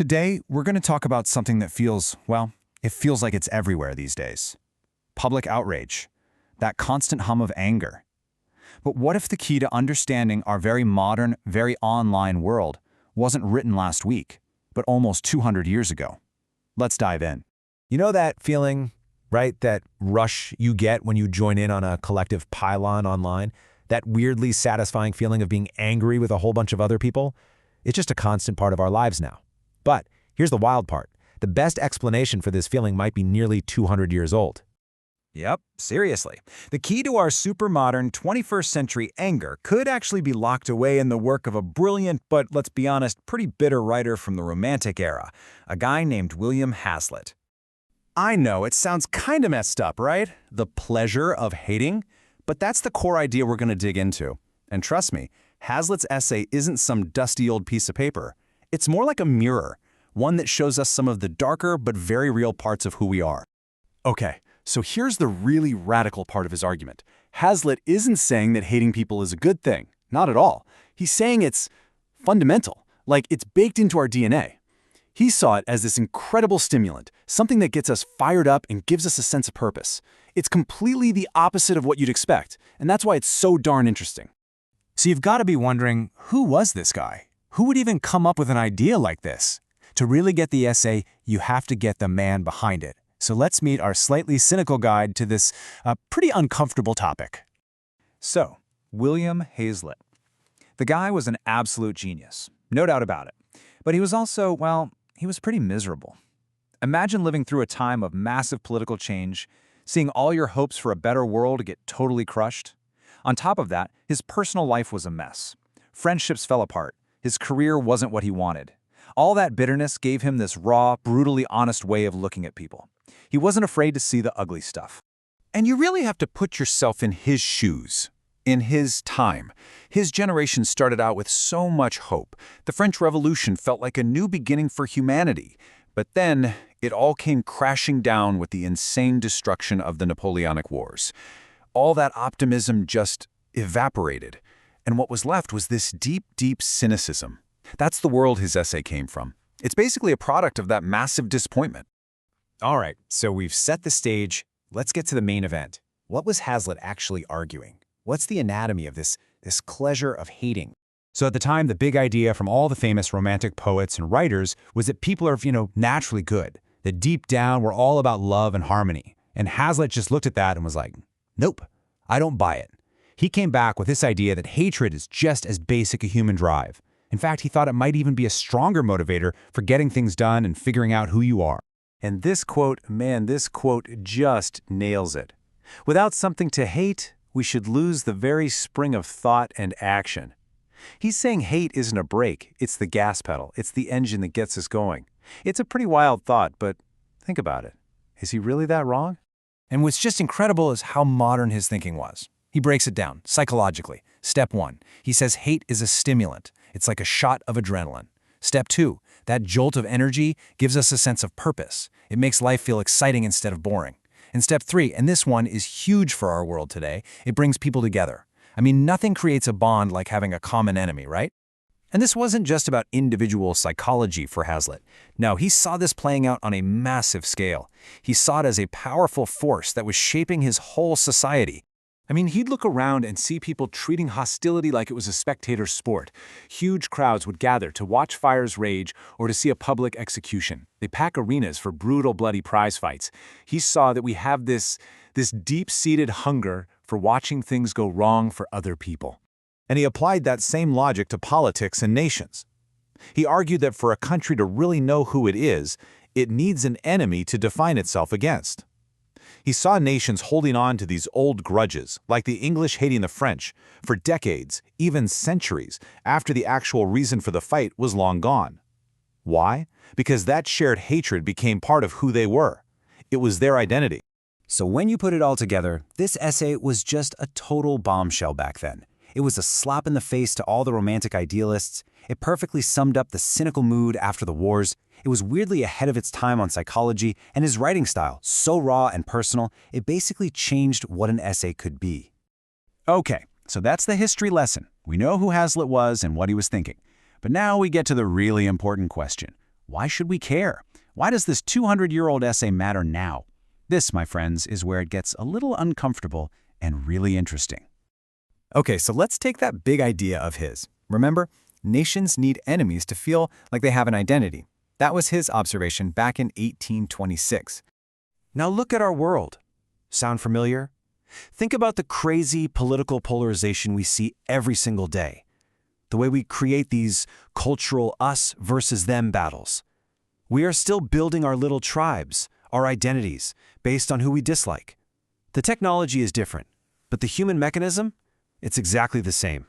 Today, we're going to talk about something that feels, well, it feels like it's everywhere these days. Public outrage. That constant hum of anger. But what if the key to understanding our very modern, very online world wasn't written last week, but almost 200 years ago? Let's dive in. You know that feeling, right? That rush you get when you join in on a collective pile-on online? That weirdly satisfying feeling of being angry with a whole bunch of other people? It's just a constant part of our lives now. But here's the wild part. The best explanation for this feeling might be nearly 200 years old. Yep, seriously. The key to our super modern 21st century anger could actually be locked away in the work of a brilliant but, let's be honest, pretty bitter writer from the Romantic era, a guy named William Hazlitt. I know, it sounds kind of messed up, right? The pleasure of hating? But that's the core idea we're going to dig into. And trust me, Hazlitt's essay isn't some dusty old piece of paper. It's more like a mirror, one that shows us some of the darker but very real parts of who we are. Okay, so here's the really radical part of his argument. Hazlitt isn't saying that hating people is a good thing. Not at all. He's saying it's fundamental, like it's baked into our DNA. He saw it as this incredible stimulant, something that gets us fired up and gives us a sense of purpose. It's completely the opposite of what you'd expect, and that's why it's so darn interesting. So you've got to be wondering, who was this guy? Who would even come up with an idea like this? To really get the essay, you have to get the man behind it. So let's meet our slightly cynical guide to this pretty uncomfortable topic. So, William Hazlitt. The guy was an absolute genius, no doubt about it. But he was also, well, he was pretty miserable. Imagine living through a time of massive political change, seeing all your hopes for a better world get totally crushed. On top of that, his personal life was a mess. Friendships fell apart. His career wasn't what he wanted. All that bitterness gave him this raw, brutally honest way of looking at people. He wasn't afraid to see the ugly stuff. And you really have to put yourself in his shoes. In his time. His generation started out with so much hope. The French Revolution felt like a new beginning for humanity. But then, it all came crashing down with the insane destruction of the Napoleonic Wars. All that optimism just evaporated. And what was left was this deep, deep cynicism. That's the world his essay came from. It's basically a product of that massive disappointment. All right, so we've set the stage. Let's get to the main event. What was Hazlitt actually arguing? What's the anatomy of this pleasure of hating? So at the time, the big idea from all the famous romantic poets and writers was that people are, naturally good. That deep down, we're all about love and harmony. And Hazlitt just looked at that and was like, nope, I don't buy it. He came back with this idea that hatred is just as basic a human drive. In fact, he thought it might even be a stronger motivator for getting things done and figuring out who you are. And this quote just nails it. Without something to hate, we should lose the very spring of thought and action. He's saying hate isn't a brake, it's the gas pedal, it's the engine that gets us going. It's a pretty wild thought, but think about it. Is he really that wrong? And what's just incredible is how modern his thinking was. He breaks it down, psychologically. Step 1, he says hate is a stimulant. It's like a shot of adrenaline. Step 2, that jolt of energy gives us a sense of purpose. It makes life feel exciting instead of boring. And step 3, and this one is huge for our world today, it brings people together. I mean, nothing creates a bond like having a common enemy, right? And this wasn't just about individual psychology for Hazlitt. No, he saw this playing out on a massive scale. He saw it as a powerful force that was shaping his whole society. I mean, he'd look around and see people treating hostility like it was a spectator sport. Huge crowds would gather to watch fires rage or to see a public execution. They pack arenas for brutal, bloody prize fights. He saw that we have this deep-seated hunger for watching things go wrong for other people. And he applied that same logic to politics and nations. He argued that for a country to really know who it is, it needs an enemy to define itself against. He saw nations holding on to these old grudges, like the English hating the French, for decades, even centuries, after the actual reason for the fight was long gone. Why? Because that shared hatred became part of who they were. It was their identity. So when you put it all together, this essay was just a total bombshell back then. It was a slap in the face to all the romantic idealists. It perfectly summed up the cynical mood after the wars. It was weirdly ahead of its time on psychology, and his writing style, so raw and personal, it basically changed what an essay could be. Okay, so that's the history lesson. We know who Hazlitt was and what he was thinking. But now we get to the really important question. Why should we care? Why does this 200-year-old essay matter now? This, my friends, is where it gets a little uncomfortable and really interesting. Okay, so let's take that big idea of his. Remember, nations need enemies to feel like they have an identity. That was his observation back in 1826. Now look at our world. Sound familiar? Think about the crazy political polarization we see every single day. The way we create these cultural us versus them battles. We are still building our little tribes, our identities, based on who we dislike. The technology is different, but the human mechanism, it's exactly the same.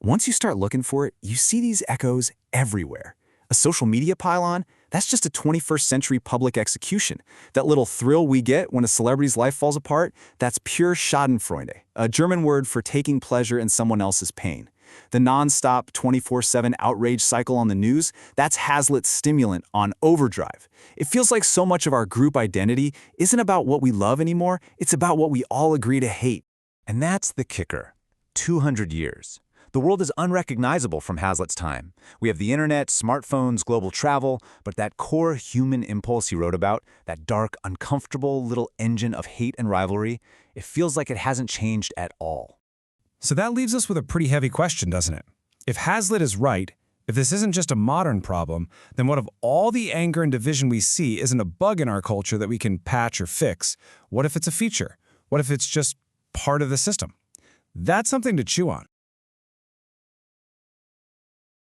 Once you start looking for it, you see these echoes everywhere. A social media pylon, that's just a 21st century public execution. That little thrill we get when a celebrity's life falls apart, that's pure Schadenfreude, a German word for taking pleasure in someone else's pain. The non-stop 24/7 outrage cycle on the news, that's Hazlitt's stimulant on overdrive. It feels like so much of our group identity isn't about what we love anymore, it's about what we all agree to hate. And that's the kicker. 200 years. The world is unrecognizable from Hazlitt's time. We have the internet, smartphones, global travel, but that core human impulse he wrote about, that dark, uncomfortable little engine of hate and rivalry, it feels like it hasn't changed at all. So that leaves us with a pretty heavy question, doesn't it? If Hazlitt is right, if this isn't just a modern problem, then what if all the anger and division we see isn't a bug in our culture that we can patch or fix? What if it's a feature? What if it's just part of the system? That's something to chew on.